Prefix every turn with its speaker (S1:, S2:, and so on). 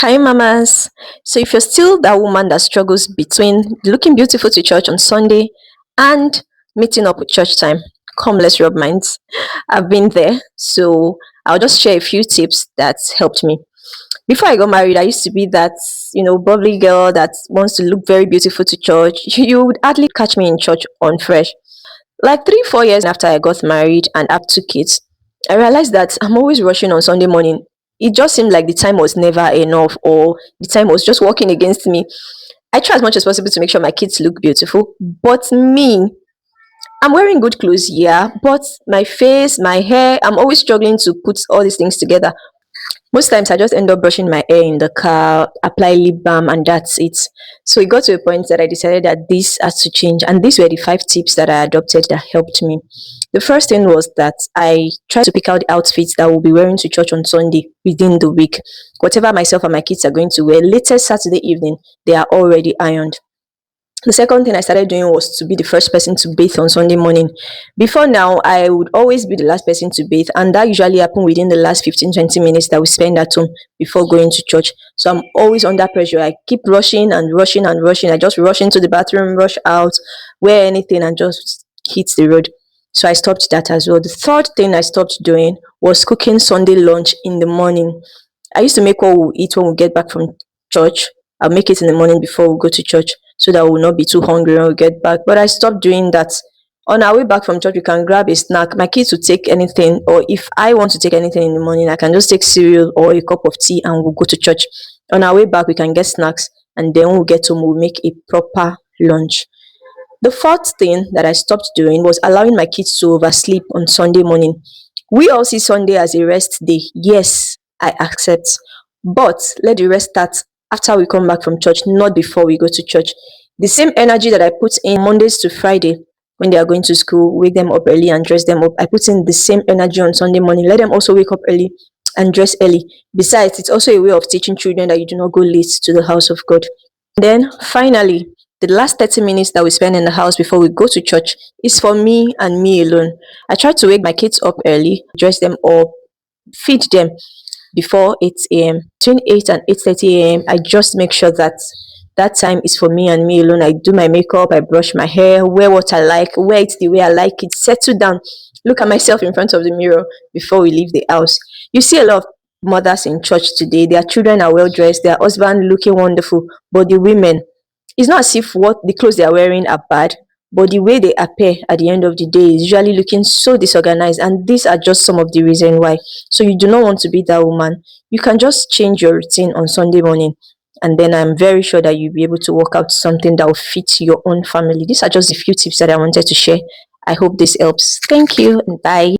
S1: Hi, mamas. So, if you're still that woman that struggles between looking beautiful to church on Sunday and meeting up with church time, come let's rub minds. I've been there, so I'll just share a few tips that helped me. Before I got married, I used to be that bubbly girl that wants to look very beautiful to church. You would hardly catch me in church on fresh. Like 3, 4 years after I got married and have 2 kids, I realized that I'm always rushing on Sunday morning. It just seemed like the time was never enough, or the time was just working against me. I try as much as possible to make sure my kids look beautiful, but me, I'm wearing good clothes, yeah, but my face, my hair, I'm always struggling to put all these things together. Most times I just end up brushing my hair in the car, apply lip balm, and that's it. So it got to a point that I decided that this has to change. And these were the 5 tips that I adopted that helped me. The first thing was that I try to pick out the outfits that we'll be wearing to church on Sunday within the week. Whatever myself and my kids are going to wear, latest Saturday evening, they are already ironed. The second thing I started doing was to be the first person to bathe on Sunday morning. Before now, I would always be the last person to bathe, and that usually happened within the last 15, 20 minutes that we spend at home before going to church. So I'm always under pressure. I keep rushing and rushing and rushing. I just rush into the bathroom, rush out, wear anything, and just hit the road. So I stopped that as well. The third thing I stopped doing was cooking Sunday lunch in the morning. I used to make what we eat when we get back from church. I'll make it in the morning before we go to church so that we'll not be too hungry when we get back. But I stopped doing that. On our way back from church, we can grab a snack. My kids will take anything, or if I want to take anything in the morning, I can just take cereal or a cup of tea and we'll go to church. On our way back, we can get snacks, and then when we get home, we'll make a proper lunch. The fourth thing that I stopped doing was allowing my kids to oversleep on Sunday morning. We all see Sunday as a rest day. Yes, I accept. But let the rest start after we come back from church, not before we go to church. The same energy that I put in Mondays to Friday when they are going to school, wake them up early and dress them up, I put in the same energy on Sunday morning. Let them also wake up early and dress early. Besides, it's also a way of teaching children that you do not go late to the house of God. Then finally, the last 30 minutes that we spend in the house before we go to church is for me and me alone. I try to wake my kids up early, dress them up, feed them before 8 a.m. Between 8 and 8:30 a.m., I just make sure that that time is for me and me alone. I do my makeup, I brush my hair, wear what I like, wear it the way I like it, settle down, look at myself in front of the mirror before we leave the house. You see a lot of mothers in church today, their children are well dressed, their husband looking wonderful, but the women, it's not as if what the clothes they are wearing are bad, but the way they appear at the end of the day is usually looking so disorganized. And these are just some of the reasons why. So you do not want to be that woman. You can just change your routine on Sunday morning. And then I'm very sure that you'll be able to work out something that will fit your own family. These are just a few tips that I wanted to share. I hope this helps. Thank you and bye.